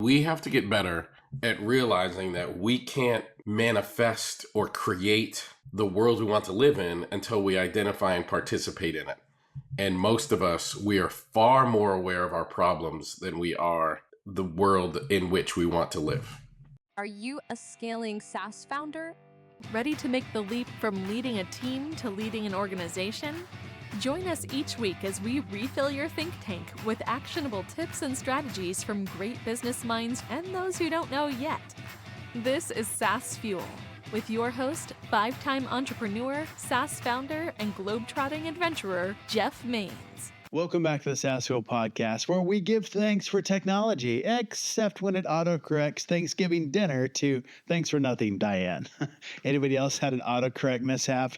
We have to get better at realizing that we can't manifest or create the world we want to live in until we identify and participate in it. And most of us, we are far more aware of our problems than we are the world in which we want to live. Are you a scaling SaaS founder? Ready to make the leap from leading a team to leading an organization? Join us each week as we refill your think tank with actionable tips and strategies from great business minds and those who don't know yet. This is SaaS Fuel with your host, 5-time entrepreneur, SaaS founder, and globetrotting adventurer, Jeff Maines. Welcome back to the SaaS Fuel podcast, where we give thanks for technology, except when it autocorrects Thanksgiving dinner to thanks for nothing, Diane. Anybody else had an autocorrect mishap?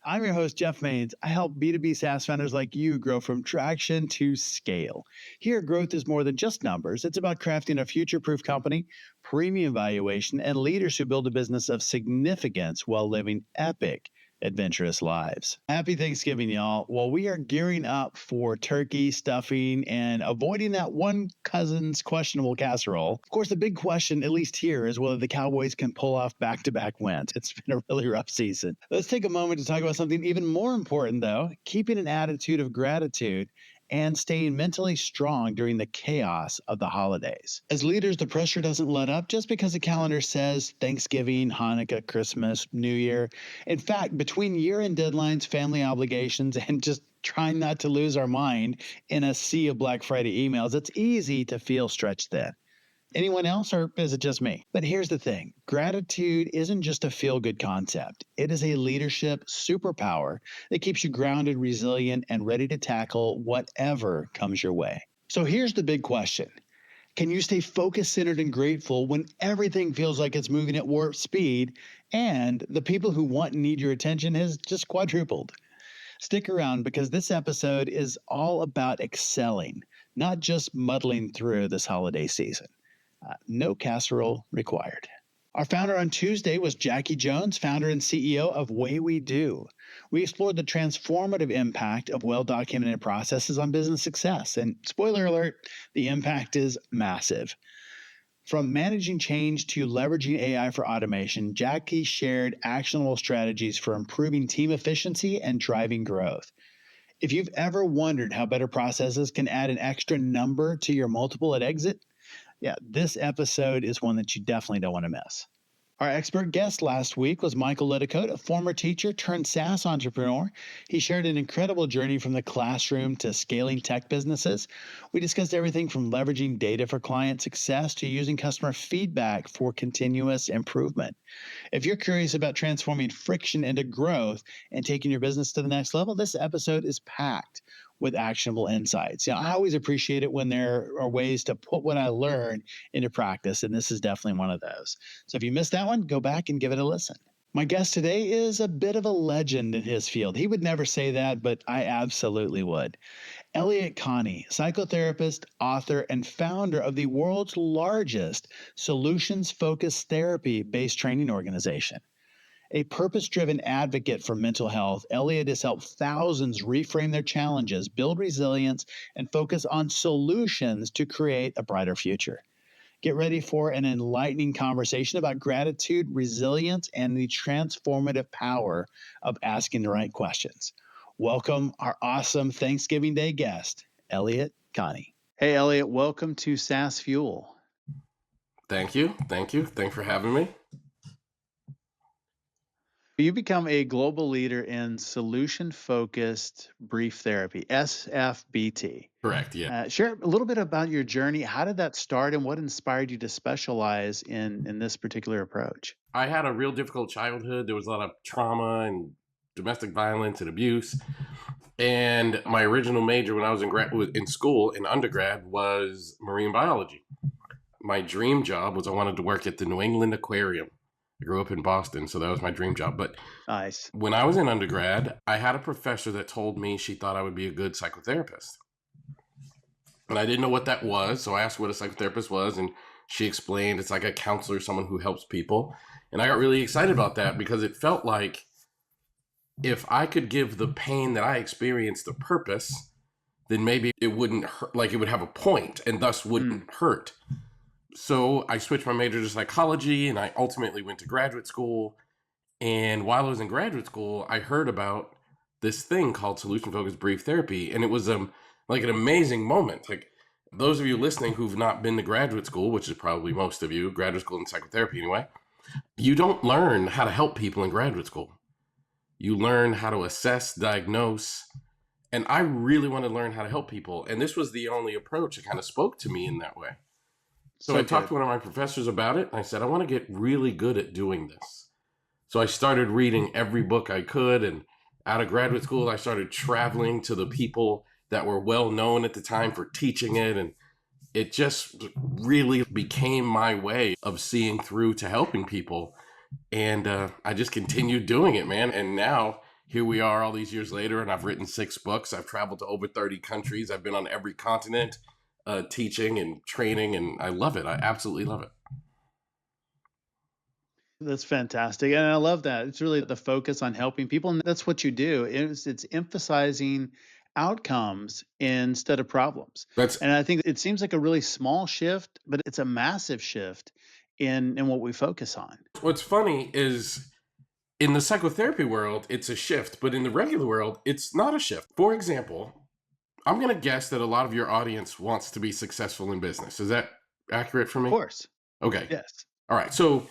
I'm your host, Jeff Maines. I help B2B SaaS founders like you grow from traction to scale. Here, growth is more than just numbers. It's about crafting a future-proof company, premium valuation, and leaders who build a business of significance while living epic, adventurous lives. Happy Thanksgiving, y'all. Well, we are gearing up for turkey, stuffing, and avoiding that one cousin's questionable casserole. Of course, the big question, at least here, is whether the Cowboys can pull off back-to-back wins. It's been a really rough season. Let's take a moment to talk about something even more important, though, keeping an attitude of gratitude and staying mentally strong during the chaos of the holidays. As leaders, the pressure doesn't let up just because the calendar says Thanksgiving, Hanukkah, Christmas, New Year. In fact, between year-end deadlines, family obligations, and just trying not to lose our mind in a sea of Black Friday emails, it's easy to feel stretched thin. Anyone else, or is it just me? But here's the thing. Gratitude isn't just a feel-good concept. It is a leadership superpower that keeps you grounded, resilient, and ready to tackle whatever comes your way. So here's the big question. Can you stay focused, centered, and grateful when everything feels like it's moving at warp speed and the people who want and need your attention has just quadrupled? Stick around because this episode is all about excelling, not just muddling through this holiday season. No casserole required. Our founder on Tuesday was Jackie Jones, founder and CEO of Way We Do. We explored the transformative impact of well-documented processes on business success. And spoiler alert, the impact is massive. From managing change to leveraging AI for automation, Jackie shared actionable strategies for improving team efficiency and driving growth. If you've ever wondered how better processes can add an extra number to your multiple at exit, this episode is one that you definitely don't want to miss. Our expert guest last week was Michael Liticote, a former teacher turned SaaS entrepreneur. He shared an incredible journey from the classroom to scaling tech businesses. We discussed everything from leveraging data for client success to using customer feedback for continuous improvement. If you're curious about transforming friction into growth and taking your business to the next level, this episode is packed with actionable insights. I always appreciate it when there are ways to put what I learned into practice, and this is definitely one of those. So if you missed that one, go back and give it a listen. My guest today is a bit of a legend in his field. He would never say that, but I absolutely would. Elliott Connie, psychotherapist, author, and founder of the world's largest solutions-focused therapy-based training organization. A purpose-driven advocate for mental health, Elliott has helped thousands reframe their challenges, build resilience, and focus on solutions to create a brighter future. Get ready for an enlightening conversation about gratitude, resilience, and the transformative power of asking the right questions. Welcome our awesome Thanksgiving Day guest, Elliott Connie. Hey, Elliott, welcome to SaaS Fuel. Thank you. Thanks for having me. You become a global leader in solution-focused brief therapy, SFBT. Correct, yeah. Share a little bit about your journey. How did that start and what inspired you to specialize in this particular approach? I had a real difficult childhood. There was a lot of trauma and domestic violence and abuse. And my original major when I was in school, in undergrad, was marine biology. My dream job was I wanted to work at the New England Aquarium. I grew up in Boston, so that was my dream job. But nice. When I was in undergrad, I had a professor that told me she thought I would be a good psychotherapist. And I didn't know what that was, so I asked what a psychotherapist was, and she explained it's like a counselor, someone who helps people. And I got really excited about that because it felt like if I could give the pain that I experienced a purpose, then maybe it wouldn't hurt, like it would have a point and thus wouldn't hurt. So I switched my major to psychology, and I ultimately went to graduate school. And while I was in graduate school, I heard about this thing called solution focused brief therapy. And it was like an amazing moment. Like, those of you listening who've not been to graduate school, which is probably most of you, graduate school in psychotherapy anyway, you don't learn how to help people in graduate school. You learn how to assess, diagnose. And I really wanted to learn how to help people. And this was the only approach that kind of spoke to me in that way. So I talked to one of my professors about it. And I said, I want to get really good at doing this. So I started reading every book I could. And out of graduate school, I started traveling to the people that were well known at the time for teaching it. And it just really became my way of seeing through to helping people. And I just continued doing it, man. And now here we are all these years later, and I've written 6 books. I've traveled to over 30 countries. I've been on every continent teaching and training, and I love it. I absolutely love it. That's fantastic. And I love that. It's really the focus on helping people. And that's what you do. It's emphasizing outcomes instead of problems. That's And I think it seems like a really small shift, but it's a massive shift in what we focus on. what's funny is in the psychotherapy world, it's a shift, but in the regular world, it's not a shift. For example, I'm going to guess that a lot of your audience wants to be successful in business. Is that accurate for me? Of course. Okay. Yes. All right. So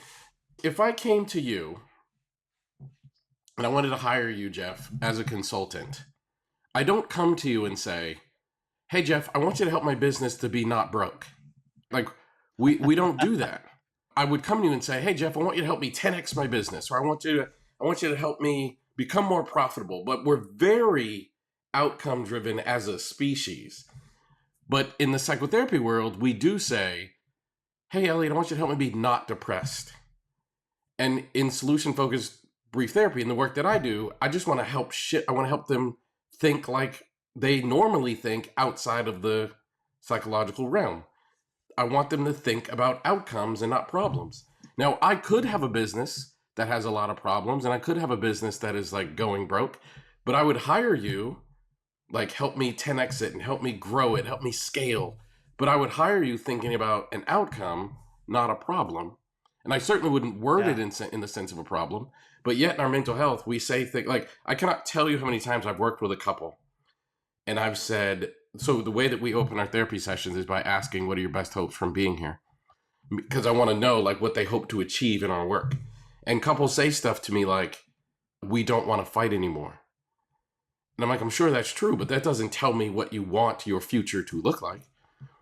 if I came to you and I wanted to hire you, Jeff, as a consultant, I don't come to you and say, hey, Jeff, I want you to help my business to be not broke. Like, we don't do that. I would come to you and say, hey, Jeff, I want you to help me 10x my business, or I want you to help me become more profitable. But we're very outcome driven as a species. But in the psychotherapy world, we do say, hey, Elliott, I want you to help me be not depressed. And in solution focused brief therapy, in the work that I do, I just want to I want to help them think like they normally think outside of the psychological realm. I want them to think about outcomes and not problems. Now, I could have a business that has a lot of problems, and I could have a business that is like going broke, but I would hire you, like, help me 10x it and help me grow it, help me scale. But I would hire you thinking about an outcome, not a problem. And I certainly wouldn't word it in the sense of a problem. But yet in our mental health, we say things like, I cannot tell you how many times I've worked with a couple and I've said, so the way that we open our therapy sessions is by asking, what are your best hopes from being here? Because I want to know like what they hope to achieve in our work. And couples say stuff to me like, we don't want to fight anymore. And I'm like, I'm sure that's true, but that doesn't tell me what you want your future to look like.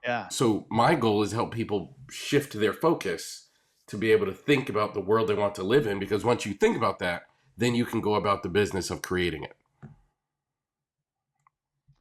Yeah. So my goal is to help people shift their focus to be able to think about the world they want to live in. Because once you think about that, then you can go about the business of creating it.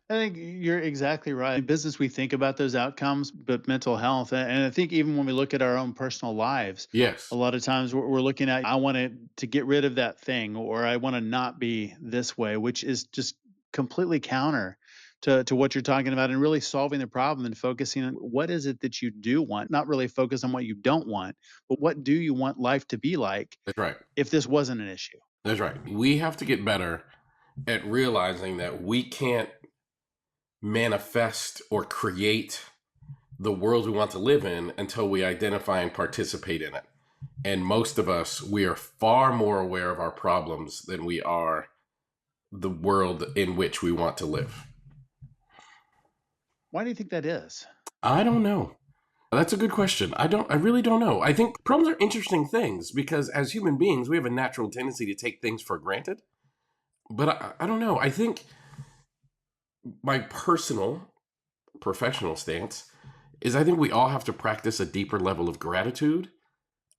I think you're exactly right. In business, we think about those outcomes, but mental health, and I think even when we look at our own personal lives, Yes. a lot of times we're looking at, I want to get rid of that thing, or I want to not be this way, which is just completely counter to what you're talking about, and really solving the problem and focusing on what is it that you do want, not really focus on what you don't want, but what do you want life to be like That's right. if this wasn't an issue? That's right. We have to get better at realizing that we can't manifest or create the world we want to live in until we identify and participate in it. And most of us, we are far more aware of our problems than we are the world in which we want to live. Why do you think that is? I don't know. That's a good question. I really don't know. I think problems are interesting things because as human beings, we have a natural tendency to take things for granted. But I don't know. I think my personal, professional stance is I think we all have to practice a deeper level of gratitude,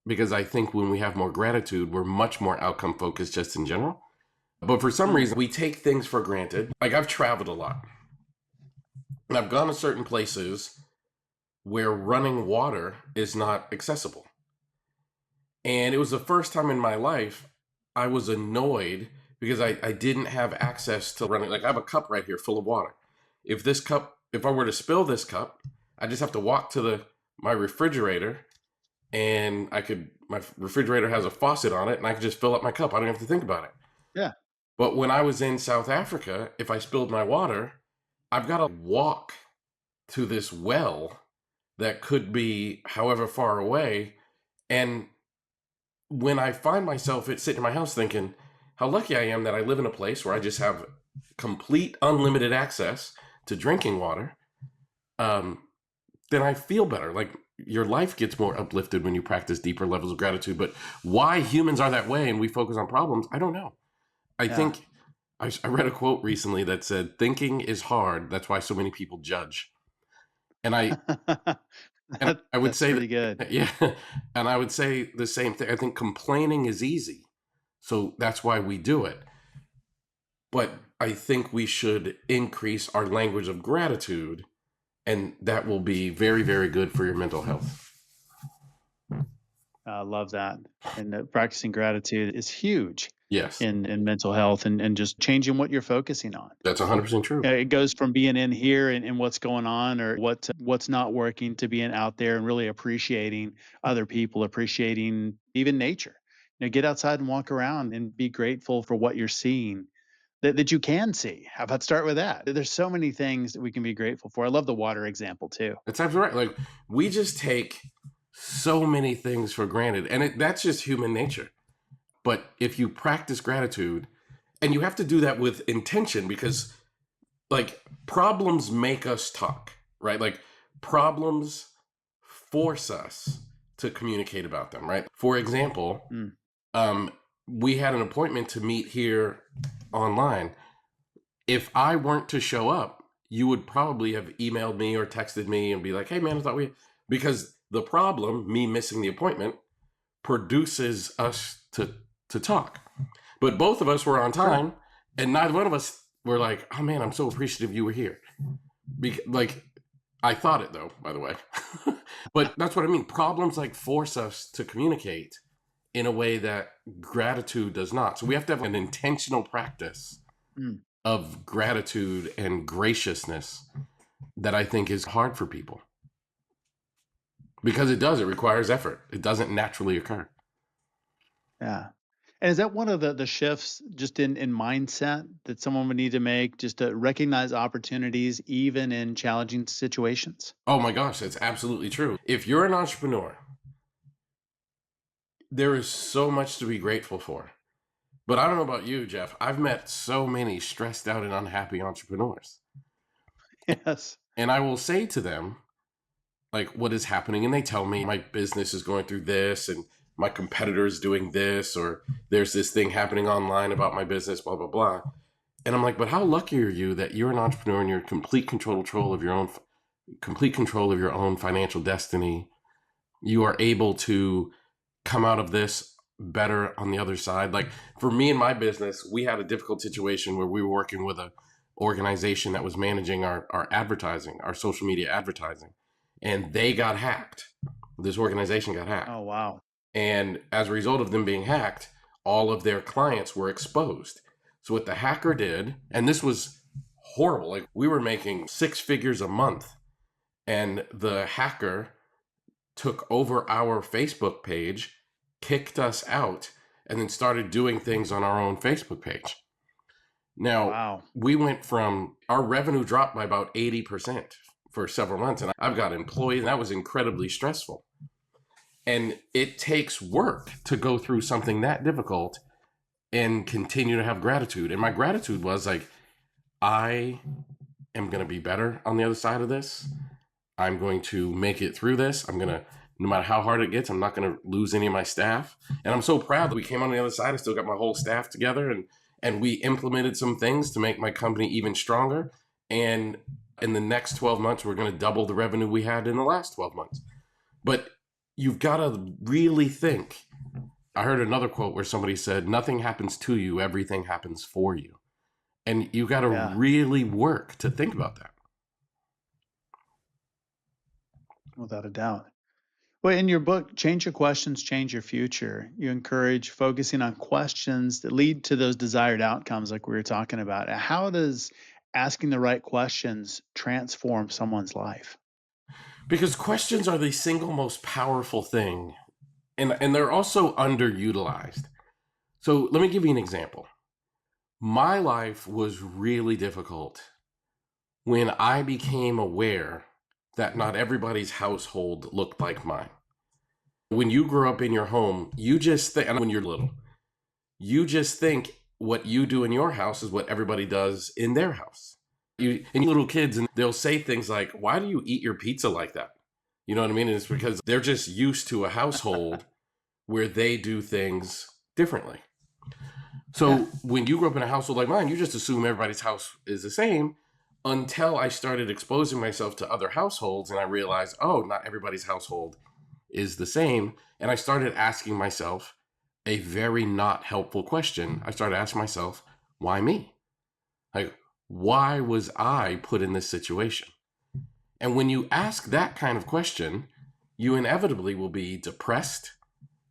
because I think when we have more gratitude, we're much more outcome focused just in general. But for some reason, we take things for granted. Like, I've traveled a lot and I've gone to certain places where running water is not accessible. And it was the first time in my life I was annoyed because I didn't have access to running. Like, I have a cup right here full of water. If I were to spill this cup, I just have to walk to my refrigerator, and my refrigerator has a faucet on it, and I can just fill up my cup. I don't have to think about it. Yeah. But when I was in South Africa, if I spilled my water, I've got to walk to this well that could be however far away. And when I find myself sitting in my house thinking how lucky I am that I live in a place where I just have complete unlimited access to drinking water, then I feel better. Like your life gets more uplifted when you practice deeper levels of gratitude. But why humans are that way and we focus on problems, I don't know. I think I read a quote recently that said, thinking is hard. That's why so many people judge. And I would That's say pretty that, good. yeah. And I would say the same thing. I think complaining is easy. So that's why we do it. But I think we should increase our language of gratitude, and that will be very, very good for your mental health. I love that. And practicing gratitude is huge Yes, in mental health and just changing what you're focusing on. that's 100% true. It goes from being in here and what's going on or what's not working to being out there and really appreciating other people, appreciating even nature. Get outside and walk around and be grateful for what you're seeing that you can see. How about start with that? There's so many things that we can be grateful for. I love the water example too. That's absolutely right. Like we just take so many things for granted, and that's just human nature. But if you practice gratitude, and you have to do that with intention, because like problems make us talk, right? Like problems force us to communicate about them, right? For example, we had an appointment to meet here online. If I weren't to show up, you would probably have emailed me or texted me and be like, hey man, I thought because the problem, me missing the appointment, produces us to talk. But both of us were on time, and neither one of us were like, oh man, I'm so appreciative you were here. Like, I thought it though, by the way. But that's what I mean. Problems like force us to communicate in a way that gratitude does not. So we have to have an intentional practice of gratitude and graciousness that I think is hard for people. Because it requires effort. It doesn't naturally occur. Yeah. And is that one of the shifts just in mindset that someone would need to make, just to recognize opportunities even in challenging situations? Oh my gosh, that's absolutely true. If you're an entrepreneur, there is so much to be grateful for. But I don't know about you, Jeff. I've met so many stressed out and unhappy entrepreneurs. Yes. And I will say to them, like, what is happening? And they tell me my business is going through this and my competitor is doing this, or there's this thing happening online about my business, blah, blah, blah. And I'm like, but how lucky are you that you're an entrepreneur and you're in complete control of your own financial destiny. You are able to come out of this better on the other side. Like for me and my business, we had a difficult situation where we were working with a organization that was managing our advertising, our social media advertising, and they got hacked. This organization got hacked. Oh, wow. And as a result of them being hacked, all of their clients were exposed. So what the hacker did, and this was horrible, like we were making 6 figures a month, and the hacker took over our Facebook page, kicked us out, and then started doing things on our own Facebook page. Now, we went from, our revenue dropped by about 80% for several months, and I've got employees, and that was incredibly stressful. And it takes work to go through something that difficult and continue to have gratitude. And my gratitude was like, I am going to be better on the other side of this. I'm going to make it through this. I'm going to, no matter how hard it gets, I'm not going to lose any of my staff. And I'm so proud that we came on the other side. I still got my whole staff together, and we implemented some things to make my company even stronger. And in the next 12 months, we're going to double the revenue we had in the last 12 months. But you've got to really think. I heard another quote where somebody said, nothing happens to you, everything happens for you. And you got to really work to think about that. Without a doubt. Well, in your book, Change Your Questions, Change Your Future, you encourage focusing on questions that lead to those desired outcomes like we were talking about. How does asking the right questions transform someone's life? Because questions are the single most powerful thing, and they're also underutilized. So let me give you an example. My life was really difficult when I became aware that not everybody's household looked like mine. When you grow up in your home, you just think, and when you're little, you just think what you do in your house is what everybody does in their house. And little kids, and they'll say things like, why do you eat your pizza like that? You know what I mean? And it's because they're just used to a household where they do things differently. So when you grow up in a household like mine, you just assume everybody's house is the same, until I started exposing myself to other households and I realized, oh, not everybody's household is the same. And I started asking myself a very not helpful question. I started asking myself, why me? Like, why was I put in this situation? And when you ask that kind of question, you inevitably will be depressed.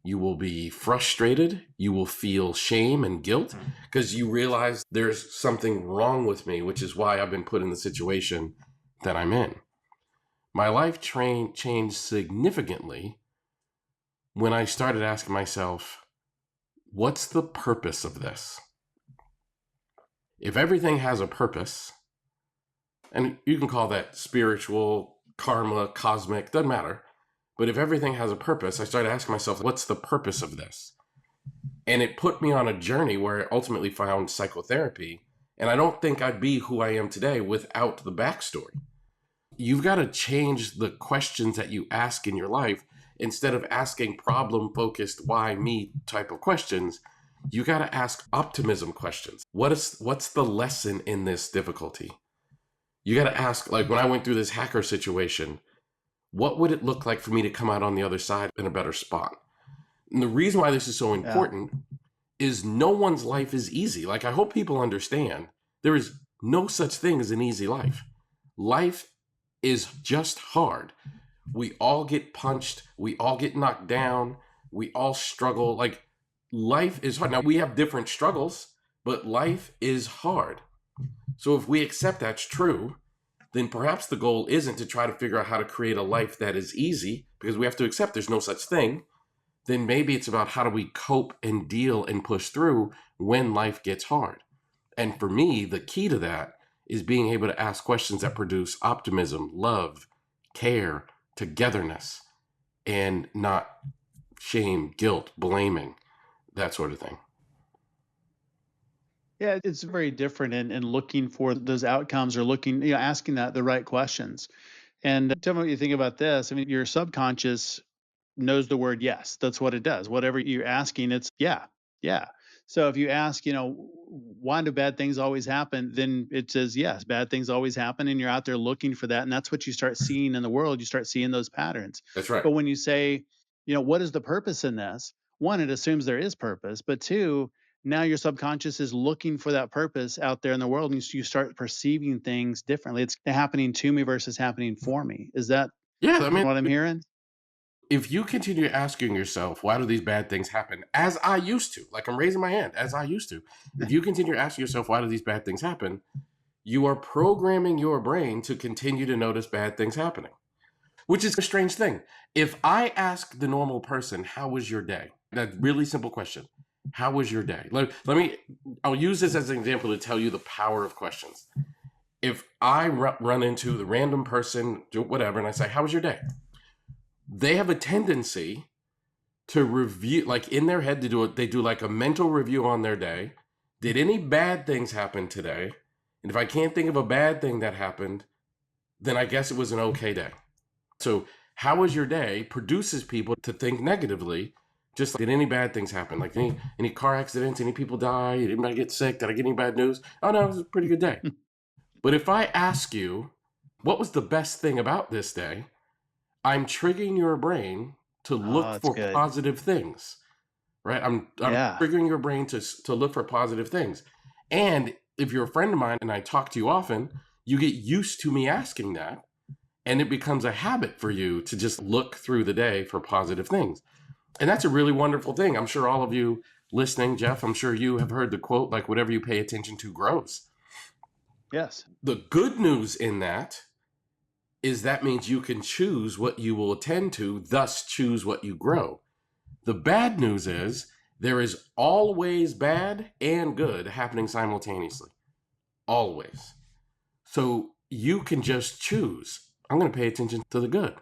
You will be frustrated. You will feel shame and guilt because you realize there's something wrong with me, which is why I've been put in the situation that I'm in. My life changed significantly when I started asking myself, what's the purpose of this? If everything has a purpose, and you can call that spiritual, karma, cosmic, doesn't matter. But if everything has a purpose, I started asking myself, what's the purpose of this? And it put me on a journey where I ultimately found psychotherapy. And I don't think I'd be who I am today without the backstory. You've got to change the questions that you ask in your life. Instead of asking problem-focused, why me type of questions, you got to ask optimism questions. What's the lesson in this difficulty? You got to ask, like when I went through this hacker situation, what would it look like for me to come out on the other side in a better spot? And the reason why this is so important is no one's life is easy. Like, I hope people understand there is no such thing as an easy life. Life is just hard. We all get punched. We all get knocked down. We all struggle. Like, life is hard. Now, we have different struggles, but life is hard. So if we accept that's true, then perhaps the goal isn't to try to figure out how to create a life that is easy, because we have to accept there's no such thing. Then maybe it's about how do we cope and deal and push through when life gets hard. And for me, the key to that is being able to ask questions that produce optimism, love, care, togetherness, and not shame, guilt, blaming, that sort of thing. Yeah, it's very different in looking for those outcomes or looking, asking the right questions. And tell me what you think about this. I mean, your subconscious knows the word yes. That's what it does. Whatever you're asking, it's yeah, yeah. So if you ask, why do bad things always happen? Then it says yes, bad things always happen, and you're out there looking for that, and that's what you start seeing in the world. You start seeing those patterns. That's right. But when you say, what is the purpose in this? One, it assumes there is purpose, but two, now your subconscious is looking for that purpose out there in the world, and you start perceiving things differently. It's happening to me versus happening for me. Is that what I'm hearing? If you continue asking yourself, why do these bad things happen? As I used to, like I'm raising my hand, as I used to. If you continue asking yourself, why do these bad things happen? You are programming your brain to continue to notice bad things happening, which is a strange thing. If I ask the normal person, how was your day? That really simple question. How was your day? I'll use this as an example to tell you the power of questions. If I run into the random person, do whatever, and I say, how was your day? They have a tendency to review, like in their head, they do like a mental review on their day. Did any bad things happen today? And if I can't think of a bad thing that happened, then I guess it was an okay day. So how was your day produces people to think negatively. Just like, did any bad things happen? Like any car accidents, any people die? Did anybody get sick? Did I get any bad news? Oh no, it was a pretty good day. But if I ask you, what was the best thing about this day? I'm triggering your brain to look for positive things, right? I'm triggering your brain to look for positive things. And if you're a friend of mine and I talk to you often, you get used to me asking that. And it becomes a habit for you to just look through the day for positive things. And that's a really wonderful thing. I'm sure all of you listening, Jeff, I'm sure you have heard the quote, like, whatever you pay attention to grows. Yes. The good news in that is that means you can choose what you will attend to, thus choose what you grow. The bad news is there is always bad and good happening simultaneously. Always. So you can just choose. I'm going to pay attention to the good,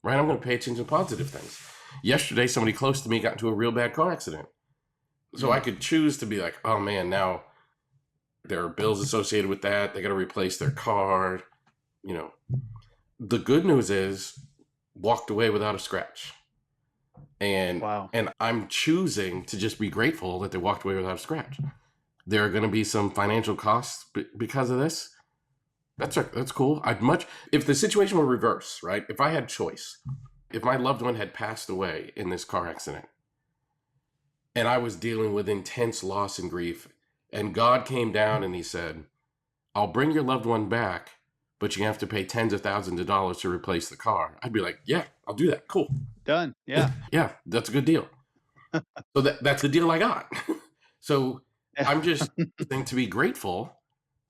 right? I'm going to pay attention to positive things. Yesterday, somebody close to me got into a real bad car accident. So I could choose to be like, oh man, now there are bills associated with that. They got to replace their car. The good news is walked away without a scratch. And Wow. and I'm choosing to just be grateful that they walked away without a scratch. There are going to be some financial costs because of this. That's cool. If the situation were reverse, right? If I had choice, if my loved one had passed away in this car accident and I was dealing with intense loss and grief, and God came down and he said, I'll bring your loved one back, but you have to pay tens of thousands of dollars to replace the car. I'd be like, yeah, I'll do that. Cool. Done. Yeah. Yeah, that's a good deal. So that's the deal I got. So I'm just going to be grateful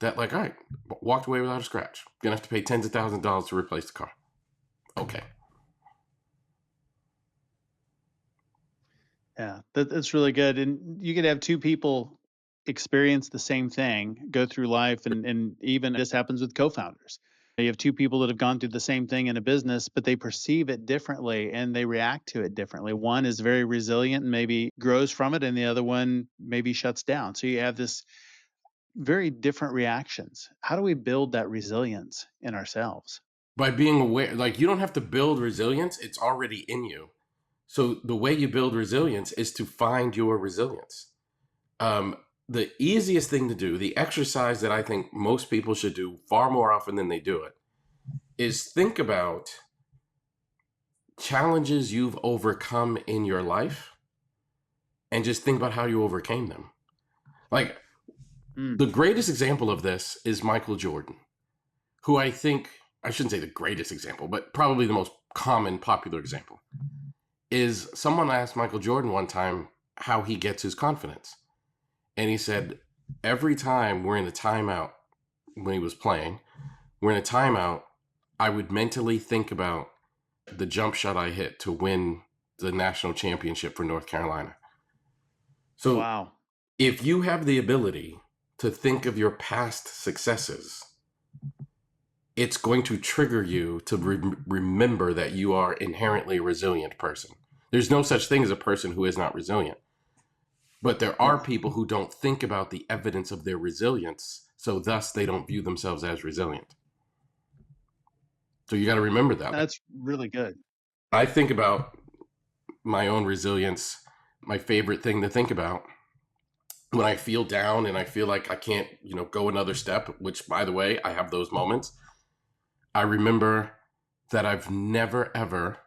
that, like, all right, walked away without a scratch. Gonna have to pay tens of thousands of dollars to replace the car. Okay. Yeah, that's really good. And you could have two people experience the same thing, go through life, and even this happens with co-founders. You have two people that have gone through the same thing in a business, but they perceive it differently and they react to it differently. One is very resilient and maybe grows from it, and the other one maybe shuts down. So you have this very different reactions. How do we build that resilience in ourselves? By being aware, like, you don't have to build resilience, it's already in you. So the way you build resilience is to find your resilience. The easiest thing to do, the exercise that I think most people should do far more often than they do it, is think about challenges you've overcome in your life and just think about how you overcame them. Like, the greatest example of this is Michael Jordan, who I shouldn't say the greatest example, but probably the most common, popular example. Is someone asked Michael Jordan one time how he gets his confidence. And he said, every time we're in a timeout, when he was playing, we're in a timeout, I would mentally think about the jump shot I hit to win the national championship for North Carolina. So wow. If you have the ability to think of your past successes, it's going to trigger you to remember that you are inherently a resilient person. There's no such thing as a person who is not resilient. But there are people who don't think about the evidence of their resilience, so thus they don't view themselves as resilient. So you got to remember that. That's really good. I think about my own resilience. My favorite thing to think about when I feel down and I feel like I can't, go another step, which, by the way, I have those moments. I remember that I've never, ever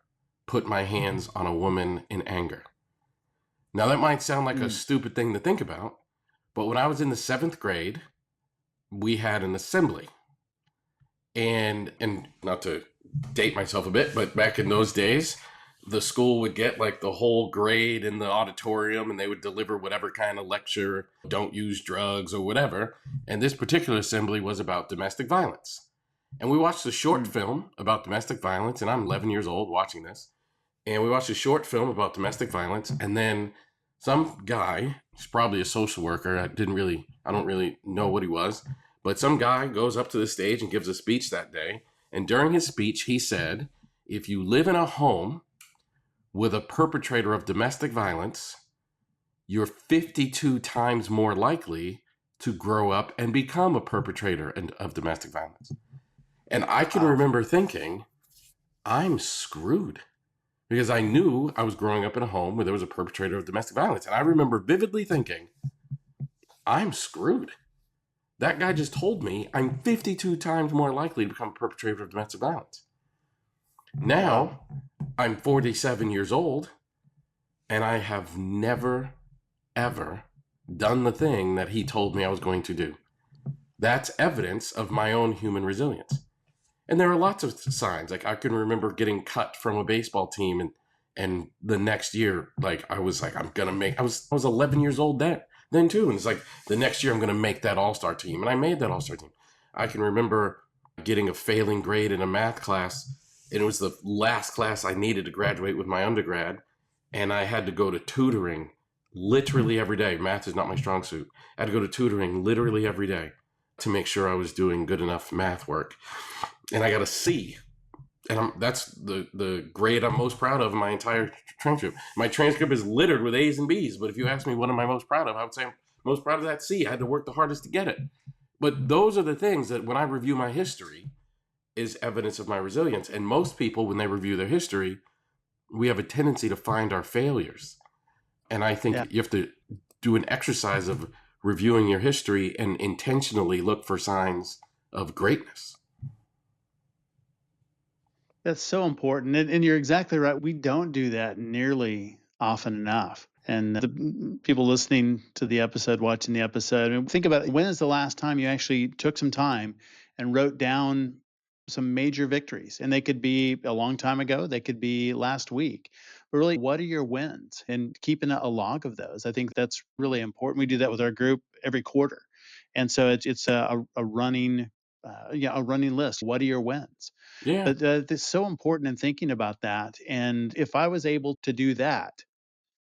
put my hands on a woman in anger. Now, that might sound like a stupid thing to think about, but when I was in the 7th grade, we had an assembly. And not to date myself a bit, but back in those days, the school would get like the whole grade in the auditorium and they would deliver whatever kind of lecture, don't use drugs or whatever. And this particular assembly was about domestic violence. And we watched a short film about domestic violence, and I'm 11 years old watching this. And we watched a short film about domestic violence, and then some guy, he's probably a social worker, I don't really know what he was, but some guy goes up to the stage and gives a speech that day. And during his speech, he said, if you live in a home with a perpetrator of domestic violence, you're 52 times more likely to grow up and become a perpetrator of domestic violence. And I can remember thinking, I'm screwed. Because I knew I was growing up in a home where there was a perpetrator of domestic violence. And I remember vividly thinking, I'm screwed. That guy just told me I'm 52 times more likely to become a perpetrator of domestic violence. Now, I'm 47 years old, and I have never, ever done the thing that he told me I was going to do. That's evidence of my own human resilience. And there are lots of signs. Like, I can remember getting cut from a baseball team, and the next year, I was 11 years old then too. And it's like, the next year I'm going to make that all-star team. And I made that all-star team. I can remember getting a failing grade in a math class, and it was the last class I needed to graduate with my undergrad. And I had to go to tutoring literally every day. Math is not my strong suit. I had to go to tutoring literally every day to make sure I was doing good enough math work. And I got a C. and that's the grade I'm most proud of in my entire transcript. My transcript is littered with A's and B's, but if you ask me what am I most proud of, I would say I'm most proud of that C. I had to work the hardest to get it. But those are the things that when I review my history is evidence of my resilience. And most people, when they review their history, we have a tendency to find our failures. And I think you have to do an exercise of reviewing your history and intentionally look for signs of greatness. That's so important. And you're exactly right. We don't do that nearly often enough. And the people listening to the episode, watching the episode, I mean, think about it. When is the last time you actually took some time and wrote down some major victories? And they could be a long time ago, they could be last week. But really, what are your wins? And keeping a log of those. I think that's really important. We do that with our group every quarter. And so it's a running a running list. What are your wins? Yeah. But it's so important in thinking about that. And if I was able to do that,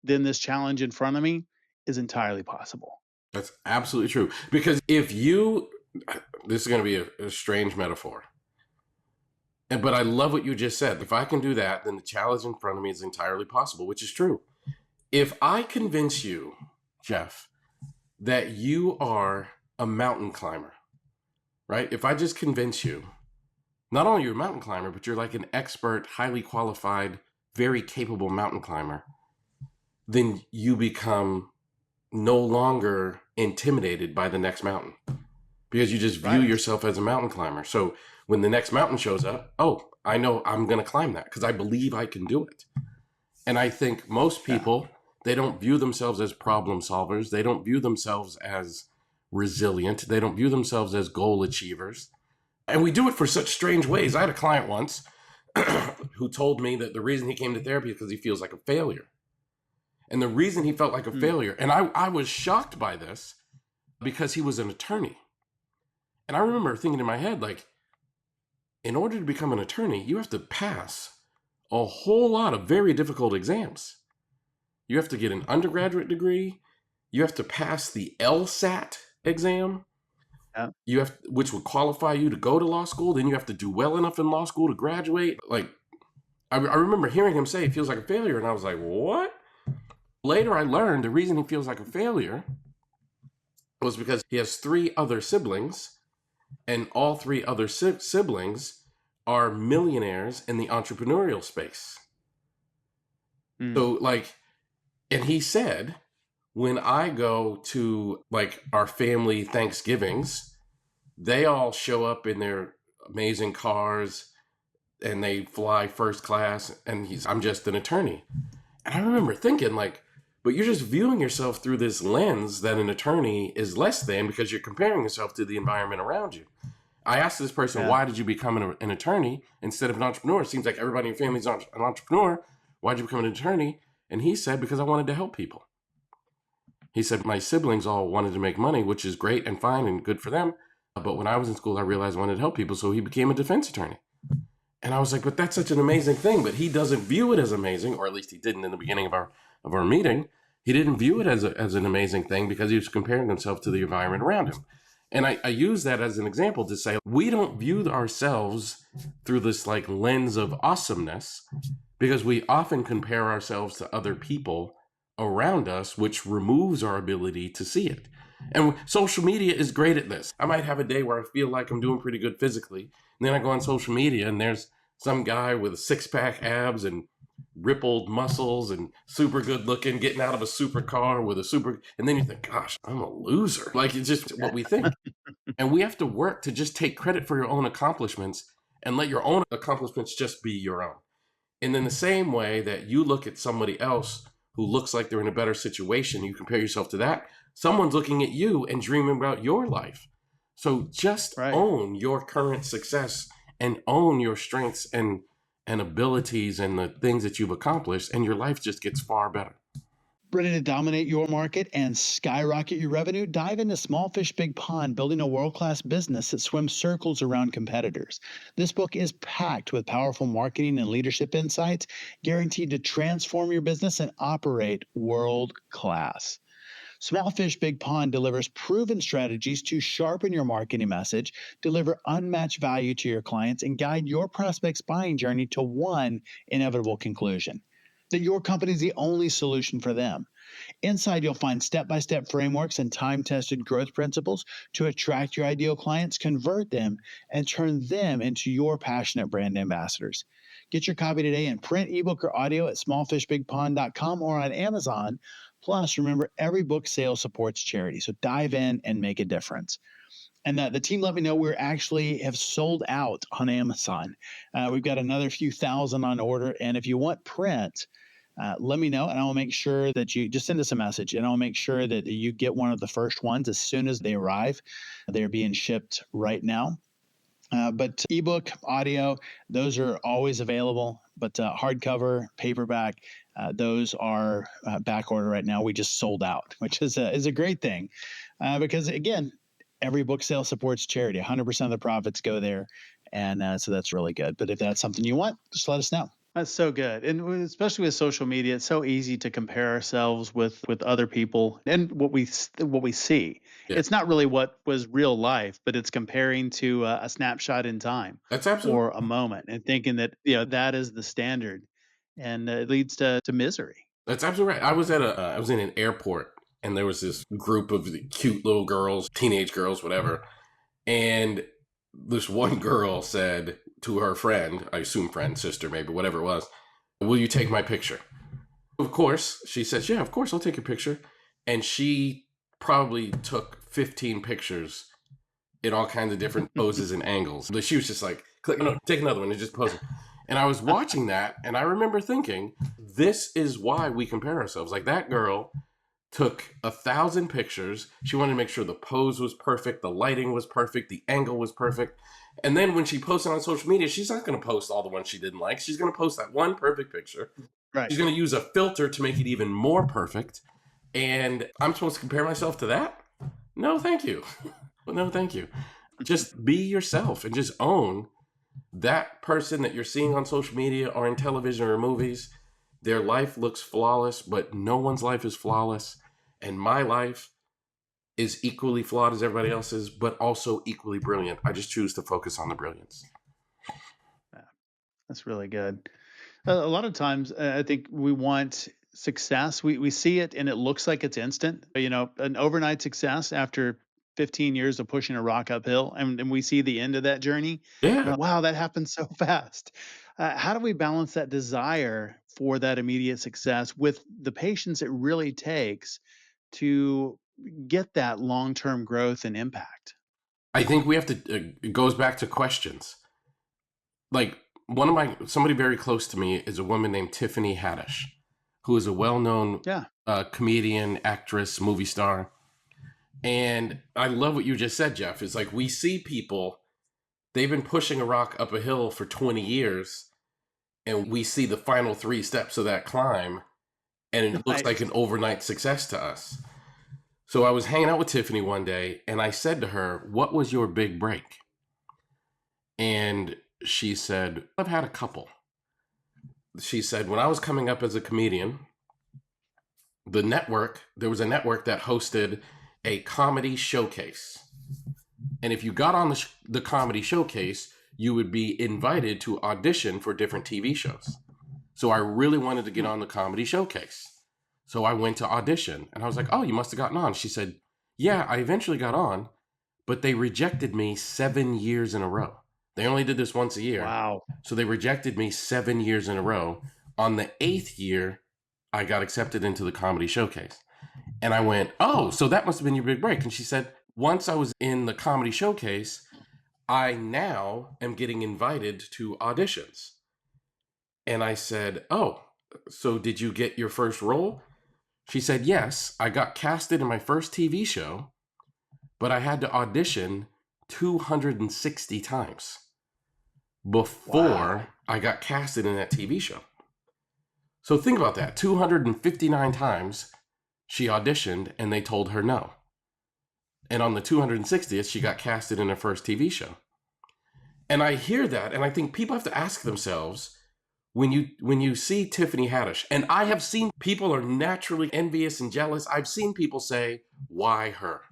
then this challenge in front of me is entirely possible. That's absolutely true. Because if you, this is going to be a strange metaphor, but I love what you just said. If I can do that, then the challenge in front of me is entirely possible, which is true. If I convince you, Jeff, that you are a mountain climber, right? If I just convince you, not only you're a mountain climber, but you're like an expert, highly qualified, very capable mountain climber, then you become no longer intimidated by the next mountain because you just view yourself as a mountain climber. So when the next mountain shows up, oh, I know I'm going to climb that because I believe I can do it. And I think most people, they don't view themselves as problem solvers. They don't view themselves as resilient. They don't view themselves as goal achievers. And we do it for such strange ways. I had a client once who told me that the reason he came to therapy is because he feels like a failure. And the reason he felt like a failure, and I was shocked by this because he was an attorney. And I remember thinking in my head, like, in order to become an attorney, you have to pass a whole lot of very difficult exams. You have to get an undergraduate degree. You have to pass the LSAT exam. You have, which would qualify you to go to law school. Then you have to do well enough in law school to graduate. Like, I remember hearing him say he feels like a failure, and I was like, what? Later, I learned the reason he feels like a failure was because he has 3 other siblings, and all 3 other siblings are millionaires in the entrepreneurial space. So, like, and he said, when I go to, like, our family Thanksgivings, they all show up in their amazing cars, and they fly first class, and I'm just an attorney. And I remember thinking, like, but you're just viewing yourself through this lens that an attorney is less than because you're comparing yourself to the environment around you. I asked this person, why did you become an attorney instead of an entrepreneur? It seems like everybody in your family is an entrepreneur. Why did you become an attorney? And he said, because I wanted to help people. He said, my siblings all wanted to make money, which is great and fine and good for them. But when I was in school, I realized I wanted to help people. So he became a defense attorney. And I was like, but that's such an amazing thing. But he doesn't view it as amazing, or at least he didn't in the beginning of our meeting. He didn't view it as an amazing thing because he was comparing himself to the environment around him. And I use that as an example to say, we don't view ourselves through this like lens of awesomeness because we often compare ourselves to other people around us, which removes our ability to see it. And social media is great at this. I might have a day where I feel like I'm doing pretty good physically. And then I go on social media and there's some guy with 6-pack abs and rippled muscles and super good looking, getting out of a supercar with a super, and then you think, gosh, I'm a loser. Like, it's just what we think. And we have to work to just take credit for your own accomplishments and let your own accomplishments just be your own. And in the same way that you look at somebody else who looks like they're in a better situation, you compare yourself to that, someone's looking at you and dreaming about your life. So just own your current success and own your strengths and abilities and the things that you've accomplished, and your life just gets far better. Ready to dominate your market and skyrocket your revenue? Dive into Small Fish, Big Pond, building a world-class business that swims circles around competitors. This book is packed with powerful marketing and leadership insights, guaranteed to transform your business and operate world-class. Small Fish, Big Pond delivers proven strategies to sharpen your marketing message, deliver unmatched value to your clients, and guide your prospects' buying journey to one inevitable conclusion: that your company is the only solution for them. Inside, you'll find step-by-step frameworks and time-tested growth principles to attract your ideal clients, convert them, and turn them into your passionate brand ambassadors. Get your copy today in print, ebook, or audio at smallfishbigpond.com or on Amazon. Plus, remember, every book sale supports charity, so dive in and make a difference. And the team let me know we actually have sold out on Amazon. We've got another few thousand on order, and if you want print, let me know, and I'll make sure that you just send us a message, and I'll make sure that you get one of the first ones as soon as they arrive. They're being shipped right now. But ebook, audio, those are always available. But hardcover, paperback, those are back order right now. We just sold out, which is a great thing because, again, every book sale supports charity. 100% of the profits go there, and so that's really good. But if that's something you want, just let us know. That's so good. And especially with social media, it's so easy to compare ourselves with other people and what we see. Yeah. It's not really what was real life, but it's comparing to a snapshot in time That's absolutely or a moment and thinking that, that is the standard, and it leads to misery. That's absolutely right. I was in an airport, and there was this group of cute little girls, teenage girls, whatever. And this one girl said to her friend, I assume friend, sister, maybe, whatever it was, "Will you take my picture?" Of course, she says, "Yeah, of course, I'll take a picture." And she probably took 15 pictures in all kinds of different poses and angles. But she was just like, click, no, take another one, and just pose it. And I was watching that, and I remember thinking, this is why we compare ourselves. Like, that girl took 1,000 pictures. She wanted to make sure the pose was perfect, the lighting was perfect, the angle was perfect. And then when she posted on social media, she's not going to post all the ones she didn't like. She's going to post that one perfect picture. Right. She's going to use a filter to make it even more perfect. And I'm supposed to compare myself to that? No, thank you. No, thank you. Just be yourself and just own that person that you're seeing on social media or in television or movies. Their life looks flawless, but no one's life is flawless. And my life is equally flawed as everybody else's, but also equally brilliant. I just choose to focus on the brilliance. Yeah, that's really good. A lot of times, I think we want success. We see it and it looks like it's instant. An overnight success after 15 years of pushing a rock uphill, and we see the end of that journey. Yeah. Wow, that happened so fast. How do we balance that desire for that immediate success with the patience it really takes to get that long-term growth and impact? I think we have to, it goes back to questions. Like, somebody very close to me is a woman named Tiffany Haddish, who is a well-known comedian, actress, movie star. And I love what you just said, Jeff. It's like, we see people, they've been pushing a rock up a hill for 20 years, and we see the final 3 steps of that climb, and it looks like an overnight success to us. So I was hanging out with Tiffany one day, and I said to her, "What was your big break?" And she said, "I've had a couple." She said, "When I was coming up as a comedian, there was a network that hosted a comedy showcase. And if you got on the comedy showcase, you would be invited to audition for different TV shows. So I really wanted to get on the comedy showcase. So I went to audition, and I was like, 'Oh, you must have gotten on.' She said, 'Yeah, I eventually got on, but they rejected me 7 years in a row. They only did this once a year. Wow. So they rejected me 7 years in a row. On the 8th year, I got accepted into the comedy showcase.' And I went, 'Oh, so that must have been your big break.' And she said, 'Once I was in the comedy showcase, I now am getting invited to auditions.' And I said, 'Oh, so did you get your first role?' She said, 'Yes, I got casted in my first TV show, but I had to audition 260 times before I got casted in that TV show.' So think about that. 259 times she auditioned, and they told her no. And on the 260th, she got casted in her first TV show. And I hear that, and I think people have to ask themselves, when you see Tiffany Haddish, and I have seen people are naturally envious and jealous. I've seen people say, "Why her?"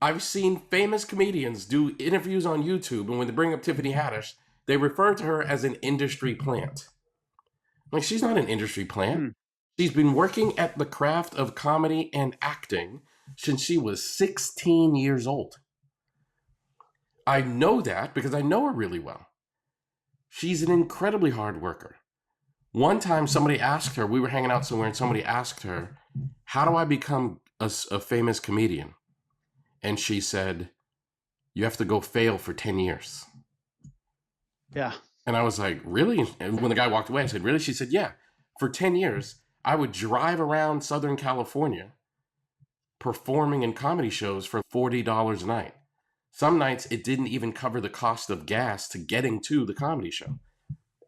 I've seen famous comedians do interviews on YouTube, and when they bring up Tiffany Haddish, they refer to her as an industry plant. Like, she's not an industry plant. Hmm. She's been working at the craft of comedy and acting since she was 16 years old. I know that because I know her really well. She's an incredibly hard worker. One time somebody asked her, we were hanging out somewhere, and somebody asked her, "How do I become a famous comedian?" And she said, "You have to go fail for 10 years. Yeah. And I was like, "Really?" And when the guy walked away, I said, "Really?" She said, "Yeah. For 10 years, I would drive around Southern California performing in comedy shows for $40 a night. Some nights it didn't even cover the cost of gas to getting to the comedy show.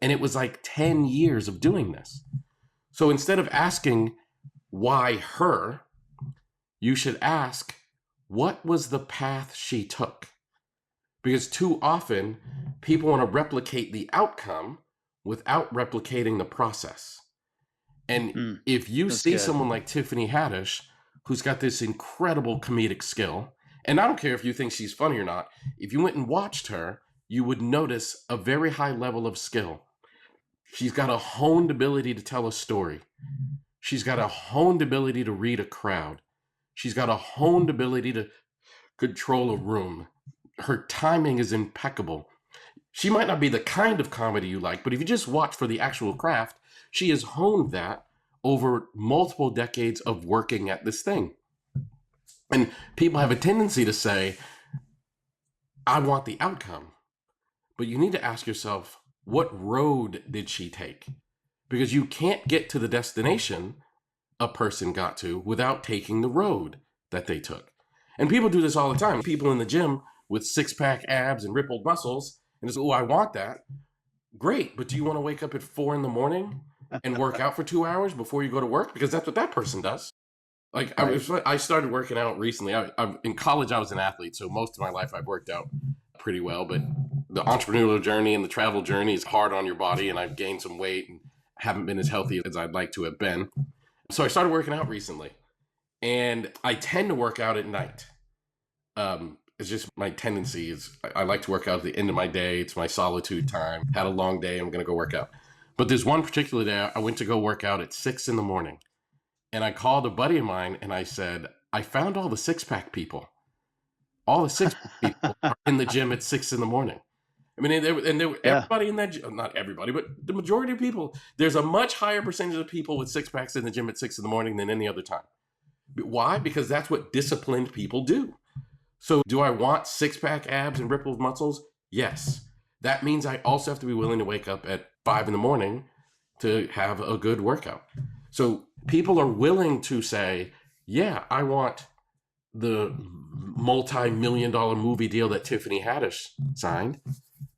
And it was like 10 years of doing this." So instead of asking, "Why her?" you should ask, what was the path she took? Because too often, people want to replicate the outcome without replicating the process. And if you That's see good. someone like Tiffany Haddish, who's got this incredible comedic skill, and I don't care if you think she's funny or not, if you went and watched her, you would notice a very high level of skill. She's got a honed ability to tell a story. She's got a honed ability to read a crowd. She's got a honed ability to control a room. Her timing is impeccable. She might not be the kind of comedy you like, but if you just watch for the actual craft, she has honed that over multiple decades of working at this thing. And people have a tendency to say, "I want the outcome." But you need to ask yourself, what road did she take? Because you can't get to the destination a person got to without taking the road that they took. And people do this all the time. People in the gym with six-pack abs and rippled muscles, and it's, "Oh, I want that." Great, but do you want to wake up at 4 a.m. and work out for 2 hours before you go to work? Because that's what that person does. Like, I started working out recently. In college, I was an athlete, so most of my life I've worked out pretty well. But the entrepreneurial journey and the travel journey is hard on your body, and I've gained some weight and haven't been as healthy as I'd like to have been. So I started working out recently, and I tend to work out at night. It's just my tendency is I like to work out at the end of my day. It's my solitude time. Had a long day. I'm going to go work out. But there's one particular day I went to go work out at 6 a.m. And I called a buddy of mine and I said, "I found all the six-pack people. All the six-pack people are in the gym at 6 a.m. I mean, everybody in that gym, not everybody, but the majority of people, there's a much higher percentage of people with six-packs in the gym at 6 a.m. than any other time. Why? Because that's what disciplined people do. So do I want six-pack abs and rippled muscles? Yes. That means I also have to be willing to wake up at 5 a.m. to have a good workout. So people are willing to say, "Yeah, I want the multi-million-dollar movie deal that Tiffany Haddish signed,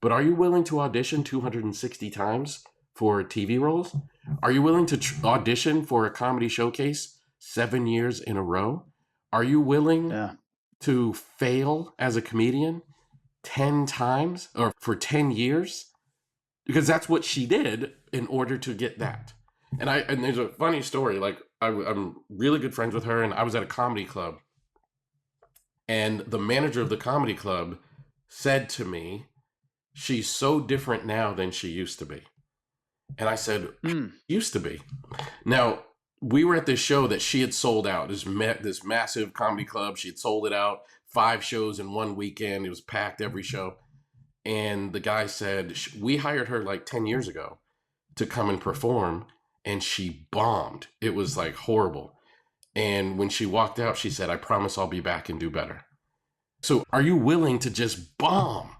but are you willing to audition 260 times for TV roles? Are you willing to audition for a comedy showcase 7 years in a row? Are you willing to fail as a comedian 10 times or for 10 years?" Because that's what she did in order to get that. And there's a funny story. Like, I'm really good friends with her, and I was at a comedy club, and the manager of the comedy club said to me, "She's so different now than she used to be." And I said, "Used to be?" Now, we were at this show that she had sold out. This massive comedy club. She had sold it out, 5 shows in one weekend. It was packed every show. And the guy said, "We hired her like 10 years ago to come and perform, and she bombed. It was like horrible. And when she walked out, she said, 'I promise I'll be back and do better.'" So are you willing to just bomb?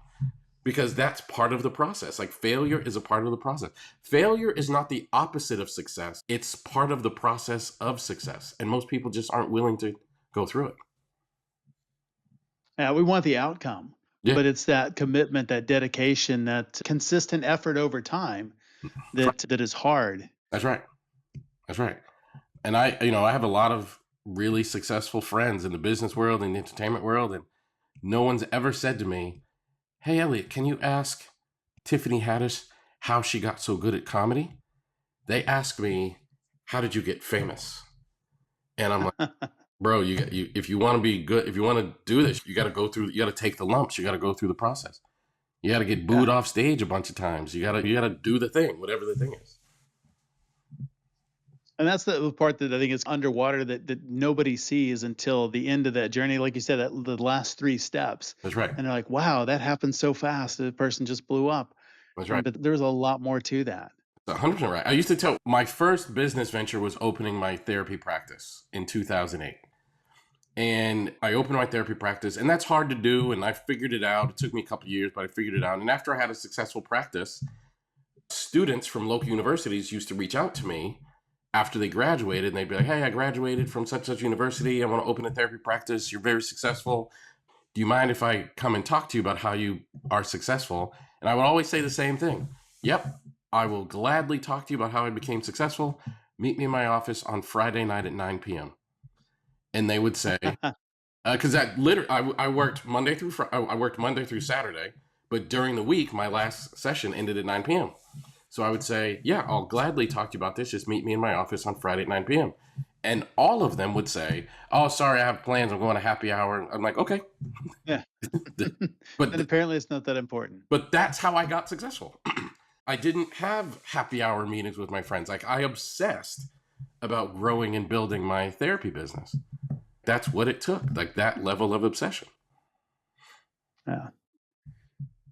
Because that's part of the process. Like, failure is a part of the process. Failure is not the opposite of success. It's part of the process of success. And most people just aren't willing to go through it. Yeah, we want the outcome, but it's that commitment, that dedication, that consistent effort over time that is hard. That's right. That's right. And I have a lot of really successful friends in the business world and the entertainment world, and no one's ever said to me, "Hey, Elliott, can you ask Tiffany Haddish how she got so good at comedy, they asked me, how did you get famous? And I'm like, bro, if you want to be good, if you want to do this, you got to take the lumps. You got to go through the process. You got to get booed off stage a bunch of times. You got to do the thing, whatever the thing is. And that's the part that I think is underwater that nobody sees until the end of that journey. Like you said, the last 3 steps. That's right. And they're like, wow, that happened so fast. The person just blew up. That's right. But there's a lot more to that. 100% right. I used to tell my first business venture was opening my therapy practice in 2008. And I opened my therapy practice, and that's hard to do. And I figured it out. It took me a couple of years, but I figured it out. And after I had a successful practice, students from local universities used to reach out to me after they graduated, and they'd be like, hey, I graduated from such university. I want to open a therapy practice. You're very successful. Do you mind if I come and talk to you about how you are successful? And I would always say the same thing. Yep, I will gladly talk to you about how I became successful. Meet me in my office on Friday night at 9 p.m. And they would say, because that literally, I worked Monday through Saturday, but during the week, my last session ended at 9 p.m. So I would say, yeah, I'll gladly talk to you about this. Just meet me in my office on Friday at 9 p.m. And all of them would say, oh, sorry, I have plans. I'm going to happy hour. I'm like, okay. Yeah. But and apparently it's not that important. But that's how I got successful. I didn't have happy hour meetings with my friends. Like, I obsessed about growing and building my therapy business. That's what it took, like that level of obsession. Yeah.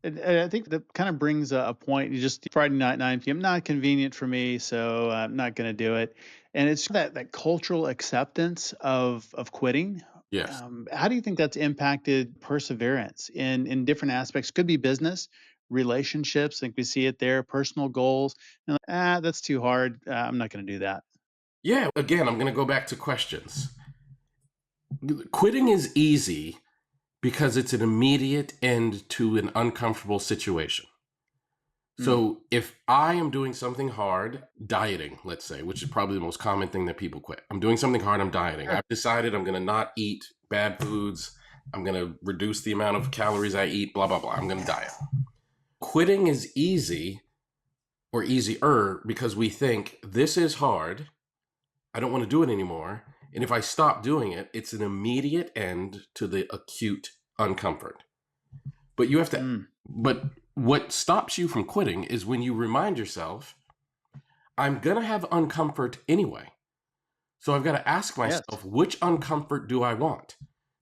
And I think that kind of brings a point. You just Friday night, 9 p.m., not convenient for me, so I'm not going to do it. And it's that cultural acceptance of quitting. Yes. How do you think that's impacted perseverance in different aspects? Could be business, relationships. I think we see it there, personal goals. And that's too hard. I'm not going to do that. Yeah. Again, I'm going to go back to questions. Quitting is easy because it's an immediate end to an uncomfortable situation. So if I am doing something hard, dieting, let's say, which is probably the most common thing that people quit. I'm doing something hard, I'm dieting. I've decided I'm going to not eat bad foods. I'm going to reduce the amount of calories I eat, blah, blah, blah. I'm going to diet. Quitting is easy or easier because we think this is hard. I don't want to do it anymore. And if I stop doing it, it's an immediate end to the acute uncomfort. But you have to, but what stops you from quitting is when you remind yourself, I'm going to have uncomfort anyway. So I've got to ask myself, which uncomfort do I want?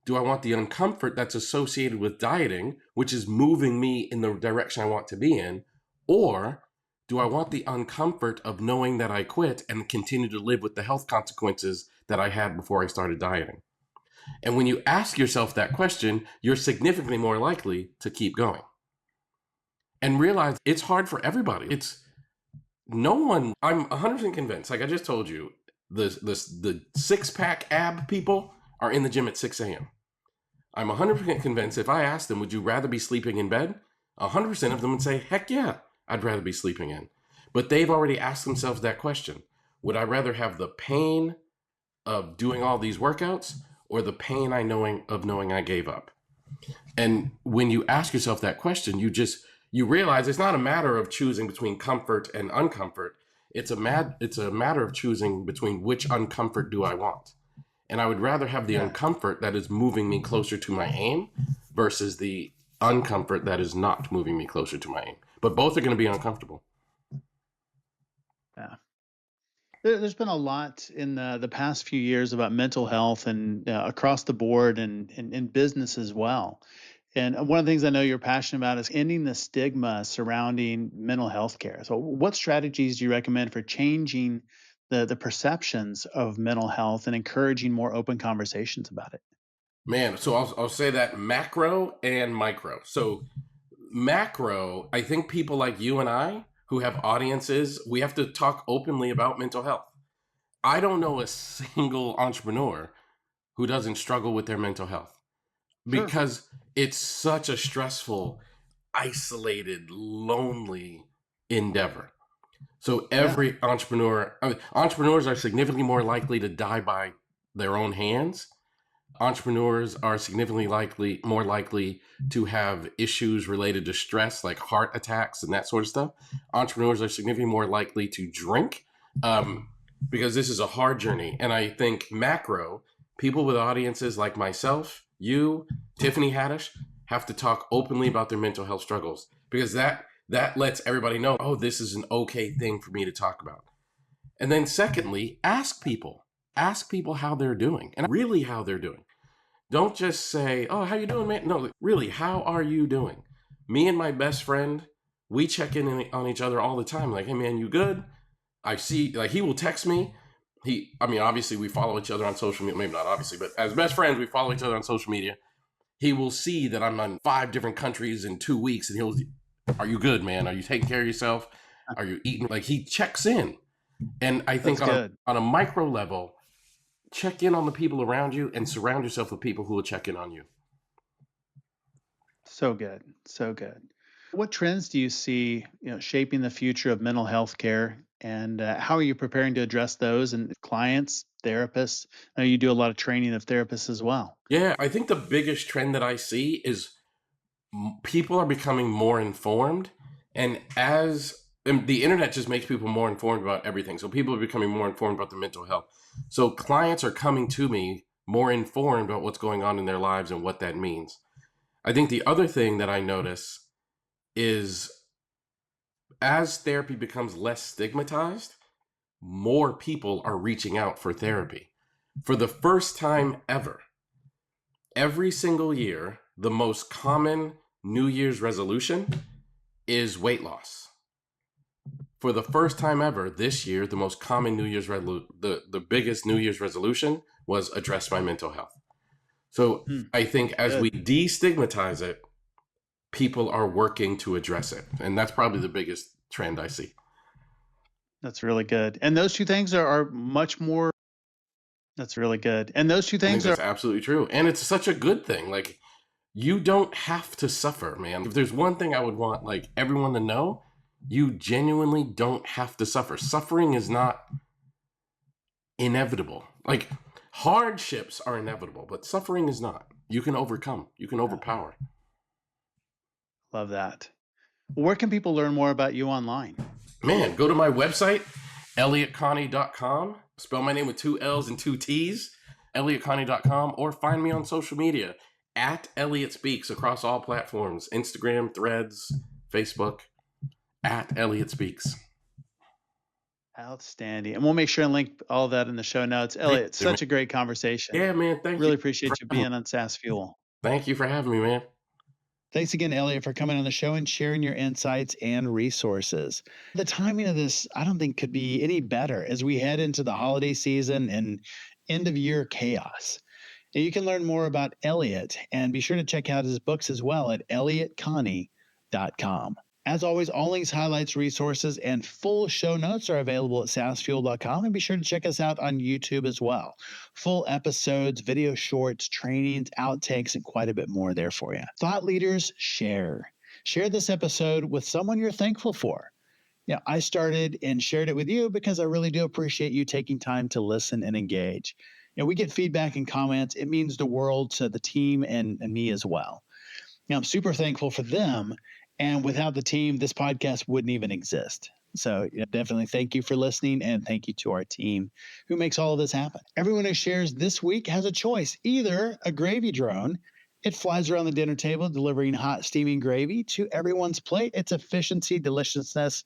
Do I want the uncomfort that's associated with dieting, which is moving me in the direction I want to be in? Or do I want the uncomfort of knowing that I quit and continue to live with the health consequences that I had before I started dieting? And when you ask yourself that question, you're significantly more likely to keep going. And realize it's hard for everybody. I'm 100% convinced, like I just told you, the six-pack ab people are in the gym at 6 a.m. I'm 100% convinced if I asked them, would you rather be sleeping in bed? 100% of them would say, heck yeah, I'd rather be sleeping in. But they've already asked themselves that question. Would I rather have the pain of doing all these workouts or the pain of knowing I gave up? And when you ask yourself that question, you realize it's not a matter of choosing between comfort and uncomfort. It's a matter of choosing between which uncomfort do I want. And I would rather have the uncomfort that is moving me closer to my aim versus the uncomfort that is not moving me closer to my aim. But both are going to be uncomfortable. Yeah. There's been a lot in the past few years about mental health and across the board and in business as well. And one of the things I know you're passionate about is ending the stigma surrounding mental health care. So what strategies do you recommend for changing the perceptions of mental health and encouraging more open conversations about it? Man, so I'll say that macro and micro. So macro, I think people like you and I who have audiences, we have to talk openly about mental health. I don't know a single entrepreneur who doesn't struggle with their mental health because it's such a stressful, isolated, lonely endeavor. So every entrepreneurs are significantly more likely to die by their own hands entrepreneurs are significantly more likely to have issues related to stress, like heart attacks and that sort of stuff. Entrepreneurs are significantly more likely to drink because this is a hard journey. And I think macro, people with audiences like myself, you, Tiffany Haddish, have to talk openly about their mental health struggles, because that lets everybody know, oh, this is an okay thing for me to talk about. And then secondly, ask people how they're doing, and really how they're doing. Don't just say, oh, how you doing, man? No, really, how are you doing? Me and my best friend, we check in on each other all the time. Like, hey, man, you good? I see, like, he will text me. Obviously, we follow each other on social media. Maybe not obviously, but as best friends, we follow each other on social media. He will see that I'm in 5 different countries in 2 weeks, and he'll, are you good, man? Are you taking care of yourself? Are you eating? Like, he checks in. And I think on a micro level, check in on the people around you and surround yourself with people who will check in on you. So good. So good. What trends do you see, shaping the future of mental health care, and how are you preparing to address those and clients, therapists? I know you do a lot of training of therapists as well. Yeah, I think the biggest trend that I see is people are becoming more informed, and the internet just makes people more informed about everything. So people are becoming more informed about their mental health. So clients are coming to me more informed about what's going on in their lives and what that means. I think the other thing that I notice is as therapy becomes less stigmatized, more people are reaching out for therapy. For the first time ever, every single year, the most common New Year's resolution is weight loss. For the first time ever this year, the most common New Year's the biggest New Year's resolution was address my mental health. So I think as we destigmatize it, people are working to address it. And that's probably the biggest trend I see. That's really good. And those two things are much more. That's really good. And those two things that's absolutely true. And it's such a good thing. Like, you don't have to suffer, man. If there's one thing I would want, like, everyone to know, you genuinely don't have to suffer. Suffering is not inevitable. Like, hardships are inevitable, but suffering is not. You can overcome. You can overpower. Love that. Where can people learn more about you online? Man, go to my website, elliottconnie.com. Spell my name with 2 L's and 2 T's, elliottconnie.com, or find me on social media at Elliott Speaks across all platforms, Instagram, Threads, Facebook, at Elliott Speaks. Outstanding. And we'll make sure and link all of that in the show notes. Elliott, such a great conversation. Yeah, man. Thank you. Really appreciate you being on SaaS Fuel. Thank you for having me, man. Thanks again, Elliott, for coming on the show and sharing your insights and resources. The timing of this, I don't think, could be any better as we head into the holiday season and end of year chaos. And you can learn more about Elliott and be sure to check out his books as well at elliottconnie.com. As always, all links, highlights, resources, and full show notes are available at saasfuel.com, and be sure to check us out on YouTube as well. Full episodes, video shorts, trainings, outtakes, and quite a bit more there for you. Thought leaders, share. Share this episode with someone you're thankful for. I started and shared it with you because I really do appreciate you taking time to listen and engage. We get feedback and comments. It means the world to the team and me as well. I'm super thankful for them. And without the team, this podcast wouldn't even exist. So definitely thank you for listening, and thank you to our team who makes all of this happen. Everyone who shares this week has a choice, either a gravy drone. It flies around the dinner table, delivering hot, steaming gravy to everyone's plate. It's efficiency, deliciousness,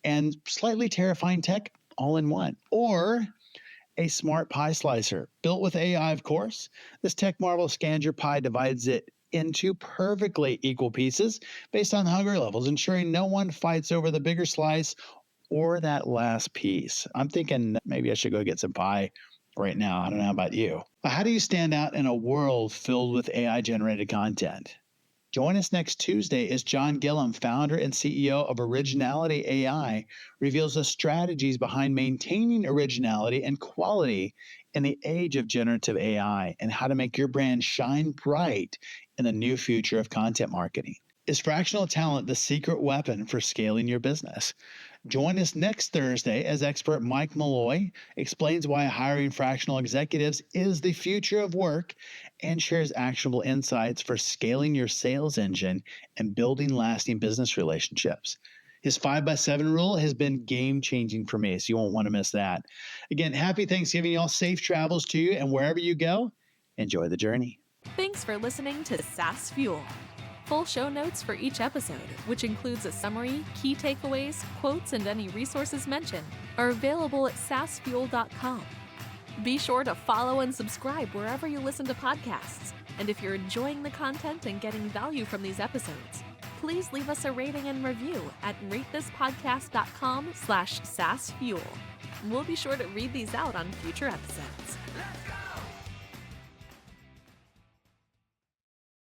and slightly terrifying tech all in one. Or a smart pie slicer, built with AI, of course. This tech marvel scans your pie, divides it into perfectly equal pieces based on hunger levels, ensuring no one fights over the bigger slice or that last piece. I'm thinking maybe I should go get some pie right now. I don't know about you. But how do you stand out in a world filled with AI-generated content? Join us next Tuesday as John Gillum, founder and CEO of Originality AI, reveals the strategies behind maintaining originality and quality in the age of generative AI, and how to make your brand shine bright in the new future of content marketing. Is fractional talent the secret weapon for scaling your business? Join us next Thursday as expert Mike Malloy explains why hiring fractional executives is the future of work and shares actionable insights for scaling your sales engine and building lasting business relationships. His 5x7 rule has been game-changing for me, so you won't want to miss that. Again, happy Thanksgiving, y'all. Safe travels to you, and wherever you go, enjoy the journey. Thanks for listening to SaaS Fuel. Full show notes for each episode, which includes a summary, key takeaways, quotes, and any resources mentioned, are available at saasfuel.com. Be sure to follow and subscribe wherever you listen to podcasts. And if you're enjoying the content and getting value from these episodes, please leave us a rating and review at ratethispodcast.com/saasfuel. We'll be sure to read these out on future episodes.